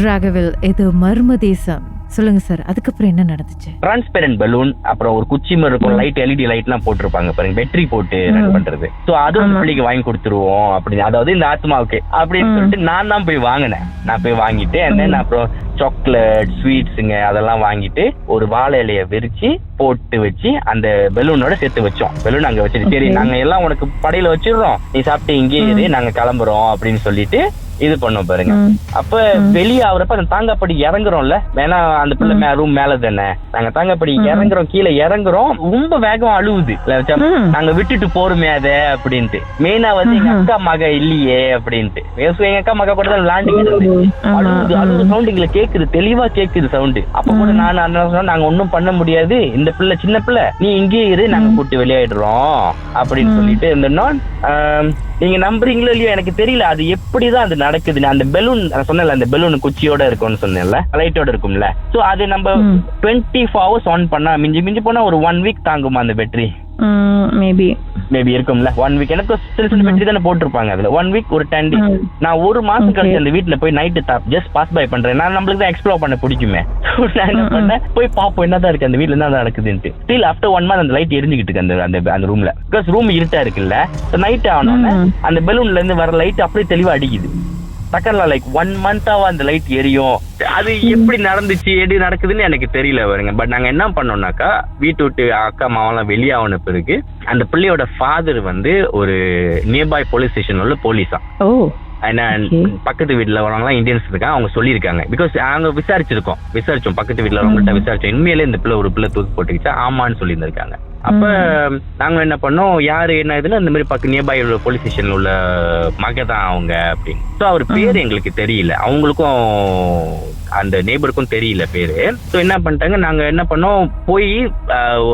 ராகவில், இது மர்ம தேசம். சொல்லுங்க சார், அதுக்கப்புறம் என்ன நடந்துச்சு? டிரான்ஸ்பெரண்ட் பலூன், அப்புறம் ஒரு குச்சி மாதிரி இருக்கும், லைட் எல்இடி லைட் எல்லாம் போட்டிருப்பாங்க பாருங்க, பேட்டரி போட்டு ரன் பண்றது. சோ அது ஒரு பிள்ளைக்கு வாங்கி கொடுத்துருவோம் அப்படின்னு, அதாவது இந்த ஆத்மாவுக்கு அப்படின்னு சொல்லிட்டு நான் தான் போய் வாங்கினேன். நான் போய் வாங்கிட்டு என்ன அப்புறம் சாக்லேட் ஸ்வீட்ஸுங்க அதெல்லாம் வாங்கிட்டு ஒரு வாழை இலைய விரிச்சு போட்டு வச்சு அந்த பெலூனோட சேர்த்து வச்சோம். பெலூன் அங்க வச்சுட்டு, சரி நாங்க எல்லாம் உனக்கு படையில வச்சிடுறோம், நீ சாப்பிட்டு இங்கே இரு, நாங்க கிளம்புறோம் அப்படின்னு சொல்லிட்டு இது பண்ணோம் பாருங்க. அப்ப வெளியே ஆகுறப்ப அந்த தாங்காப்படி இறங்குறோம்ல, ஏன்னா அந்த பிள்ளை ரூம் மேல தானே, நாங்க தாங்காப்படி இறங்குறோம், கீழே இறங்குறோம், ரொம்ப வேகம் அழுவுது. நாங்க விட்டுட்டு போறோமே அத அப்படின்ட்டு. மெயினா வந்து எங்க அக்கா மக இல்லையே அப்படின்ட்டு, எங்க அக்கா மக கூட தான் விளையாண்டுக்கிட்டு அழுவுது. அழுவுற சவுண்ட் எங்களை கேக்குது, தெளிவா கேக்குது சவுண்டு. அப்ப கூட நான் நாங்க ஒன்னும் பண்ண முடியாது, இந்த பிள்ளை சின்ன பிள்ளை, நீ இங்கே இரு, நாங்க கூட்டு விளையாடுறோம் அப்படின்னு சொல்லிட்டு இருந்தோம். நீங்க நம்புறீங்களோ இல்லையோ எனக்கு தெரியல அது எப்படிதான் அது நடக்குது. அந்த பெலூன் சொன்னல, அந்த பெலூன் குச்சியோட இருக்கும்னு சொன்னேன்ல, லைட்டோட இருக்கும்ல. சோ அது நம்ம 24 hours ஆன் பண்ணா மிஞ்சி மிஞ்சி போனா ஒரு 1 week தாங்குமா அந்த பேட்டரி? மேபி இருக்கும்ல 1 week. எனக்கு சில பேட்டரி தானே போட்டிருப்பாங்க அதுல. 1 week ஒரு 10 days. நான் ஒரு மாசம் கழிச்சு அந்த வீட்டுல போய் நைட்டு ஜஸ்ட் பாஸ் பை பண்றேன். நான் நம்மளுக்கு தான் எக்ஸ்ப்ளோர் பண்ண பிடிக்குமே. நான் என்ன பண்ணேன், போய் பாப்போம் என்னதான் இருக்கு அந்த வீட்டுல, என்ன நடக்குதுன்ட்டு. ஸ்டில் ஆஃப்டர் 1 month அந்த லைட் எரிஞ்சுக்கிட்டு இருக்கு அந்த ரூம்ல. பிகாஸ் ரூம் இருட்டா இருக்குல்ல, நைட் ஆனோன்னு அந்த பெலூன்ல இருந்து வர லைட் அப்படியே தெளிவா அடிக்குது. டக்கர்ல லைக் 1 month அந்த லைட் எரியும். அது எப்படி நடந்துச்சு, எப்படி நடக்குதுன்னு எனக்கு தெரியல வருங்க. பட் நாங்க என்ன பண்ணோம்னாக்கா, வீட்டு விட்டு அக்கா மாவெல்லாம் வெளியாகின பிறகு அந்த பிள்ளையோட ஃபாதர் வந்து ஒரு நியர்பை போலீஸ் ஸ்டேஷன் உள்ள போலீஸா. ஏன்னா பக்கத்து வீட்டுல வரவங்கலாம் இந்தியன்ஸ் இருக்காங்க, அவங்க சொல்லியிருக்காங்க. பிகாஸ் நாங்க விசாரிச்சோம் பக்கத்து வீட்டுல வரவங்கள்ட்ட விசாரிச்சோம், உண்மையிலே இந்த பிள்ளை ஒரு பிள்ளை தூக்கி போட்டுக்கிச்சா ஆமான்னு சொல்லியிருந்திருக்காங்க. அப்ப நாங்க என்ன பண்ணோம், யாரு என்ன இதுல இந்த மாதிரி பக்கம் நியர்பை உள்ள போலீஸ் ஸ்டேஷன்ல உள்ள மக தான் அவங்க அப்படின்னு. ஸோ அவர் பேர் எங்களுக்கு தெரியல, அவங்களுக்கும் அந்த நேபருக்கும் தெரியல பேரு. ஸோ என்ன பண்ணிட்டாங்க, நாங்க என்ன பண்ணோம், போய்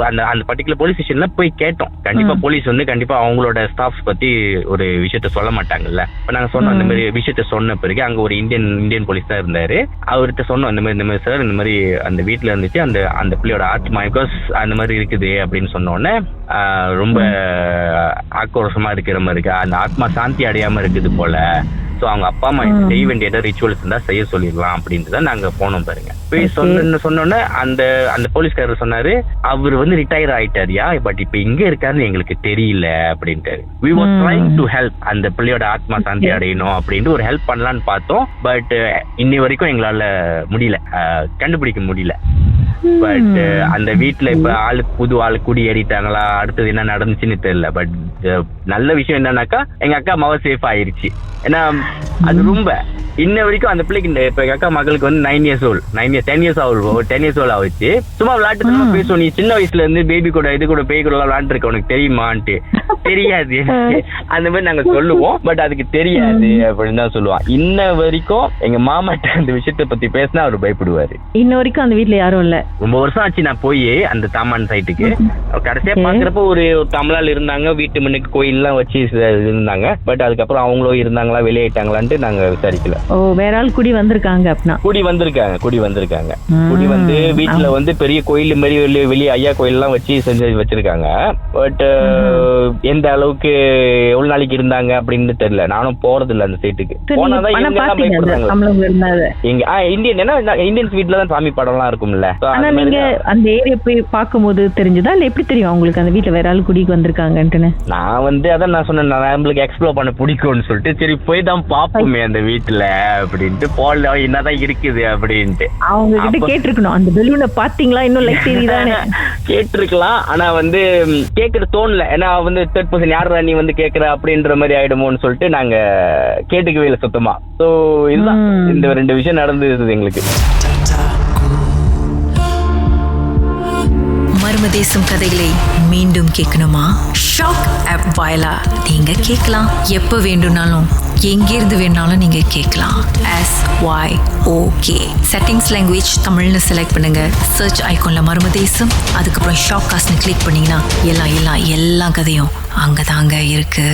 அந்த பர்டிகுலர் போலீஸ் ஸ்டேஷன்ல போய் கேட்டோம். கண்டிப்பா போலீஸ் வந்து கண்டிப்பா அவங்களோட ஸ்டாஃப்ஸ் பத்தி ஒரு விஷயத்த சொல்ல மாட்டாங்கல்ல. இப்ப நாங்க சொன்னோம் இந்த மாதிரி விஷயத்த சொன்ன பிறகு, அங்க ஒரு இந்தியன் போலீஸ் தான் இருந்தாரு. அவர்கிட்ட சொன்னோம் இந்த மாதிரி சார், இந்த மாதிரி அந்த வீட்டுல இருந்துச்சு அந்த பிள்ளையோட ஆத்மா பிகாஸ் அந்த மாதிரி இருக்குது அப்படின்னு சொன்னோடனே ரொம்ப ஆக்ரோஷமா இருக்கிற மாதிரி இருக்கு, அந்த ஆத்மா சாந்தி அடையாம இருக்குது போல. ஸோ அவங்க அப்பா அம்மா செய்ய வேண்டிய ஏதாவது ரிச்சுவல்ஸ் இருந்தா செய்ய சொல்லிடலாம் அப்படின்ட்டு தான் நாங்க போனோம் பாருங்க. போய் சொன்னோன்னே அந்த போலீஸ்காரர் சொன்னாரு, அவர் வந்து ரிட்டையர் ஆயிட்டாரியா, பட் இப்ப இங்க இருக்காருன்னு எங்களுக்கு தெரியல அப்படின்ட்டு. we were trying to help, அந்த பிள்ளையோட ஆத்மா சாந்தி அடையணும் அப்படின்ட்டு ஒரு ஹெல்ப் பண்ணலான்னு பார்த்தோம். பட் இன்னி வரைக்கும் எங்களால முடியல, கண்டுபிடிக்க முடியல. பட் அந்த வீட்டுல இப்ப புது ஆளு குடி ஏறிட்டாங்களா, அடுத்தது என்ன நடந்துச்சுன்னு தெரியல. பட் நல்ல விஷயம் என்னன்னாக்கா, எங்க அக்கா மக சேஃப் ஆயிருச்சு. ஏன்னா அது ரொம்ப இன்ன வரைக்கும் அந்த பிள்ளைக்கு இப்ப எங்க அக்கா மகளுக்கு வந்து 10 years old ஆச்சு. சும்மா விளையாட்டு பேசுவோம், நீ சின்ன வயசுல இருந்து பேபி கூட இது கூட பேய் கூட விளையாண்டு இருக்க, உனக்கு தெரியுமான்ட்டு. தெரியாது அந்த மாதிரி நாங்க சொல்லுவோம், பட் அதுக்கு தெரியாது அப்படின்னு தான் சொல்லுவான். இன்ன வரைக்கும் எங்க மாமாட்ட அந்த விஷயத்த பத்தி பேசினா அவர் பயப்படுவாரு. இன்ன வரைக்கும் அந்த வீட்டுல யாரும் இல்ல. ரொம்ப வருஷம் ஆச்சு நான் போய் அந்த தாமான் சைட்டுக்கு. கடைசியா பாக்குறப்ப ஒரு தமிழால் இருந்தாங்க, வீட்டு முன்னுக்கு கோயில் எல்லாம் வச்சு இருந்தாங்க. பட் அதுக்கப்புறம் அவங்களும் இருந்தாங்களா வெளியாயிட்டாங்களான்ட்டு நாங்க விசாரிக்கல. வேற ஆள் குடி வந்திருக்காங்க அப்படின்னா? குடி வந்திருக்காங்க. குடி வந்து வீட்டுல வந்து பெரிய கோயில் மாதிரி வெளியே ஐயா கோயில் எல்லாம் வச்சு செஞ்சு வச்சிருக்காங்க. பட் எந்த அளவுக்கு எவ்வளவு நாளைக்கு இருந்தாங்க அப்படின்னு தெரியல. நானும் போறது இல்ல அந்த சைட்டுக்கு. போனாதான் இந்தியன்ஸ் வீட்டுல தான் சாமி படம் எல்லாம் இருக்கும்ல. நீங்க அந்த ஏரியா போய் பார்க்கும்போது தெரிஞ்சதா இல்ல எப்படி தெரியும் உங்களுக்கு அந்த வீட்டுல வேற ஆள் குடிக்கு வந்திருக்காங்கன்னு? நான் வந்து அதான் நான் சொன்னேன், நம்மளுக்கு எக்ஸ்ப்ளோர் பண்ண பிடிக்கும்னு சொல்லிட்டு சரி போய் தான் பாப்போமே அந்த வீட்டுல அப்படின்ட்டு. போல என்னதான் இருக்குது அப்படின்ட்டு அவங்க கிட்ட கேட்டிருக்கணும், அந்த பெலூனை பாத்தீங்களா, இன்னும் லைட் தெரியுதான்னு கேட்டிருக்கலாம். ஆனா வந்து கேட்கறது தோணல, ஏன்னா வந்து தேர்ட் பர்சன் யாரா நீ வந்து கேட்கற அப்படின்ற மாதிரி ஆயிடுமோன்னு சொல்லிட்டு நாங்க கேட்டுக்கவே இல்லை சுத்தமா. சோ இதுதான் இந்த 2 விஷயம் நடந்தது எங்களுக்கு. மர்ம தேசம் கதைகளை மீண்டும் கேட்கணுமா? ஷாக் ஆப் வாயிலா நீங்க கேட்கலாம். எப்ப வேண்டும்னாலும் எங்கிருந்து வேணாலும் நீங்க கேட்கலாம். SYOK செட்டிங்ஸ் லாங்குவேஜ் தமிழ்னு செலக்ட் பண்ணுங்க. சர்ச் ஐகான்ல மர்ம தேசம், அதுக்கப்புறம் ஷாக் காஸ்ட்னு கிளிக் பண்ணீங்கன்னா எல்லா கதையும் அங்கதாங்க இருக்கு.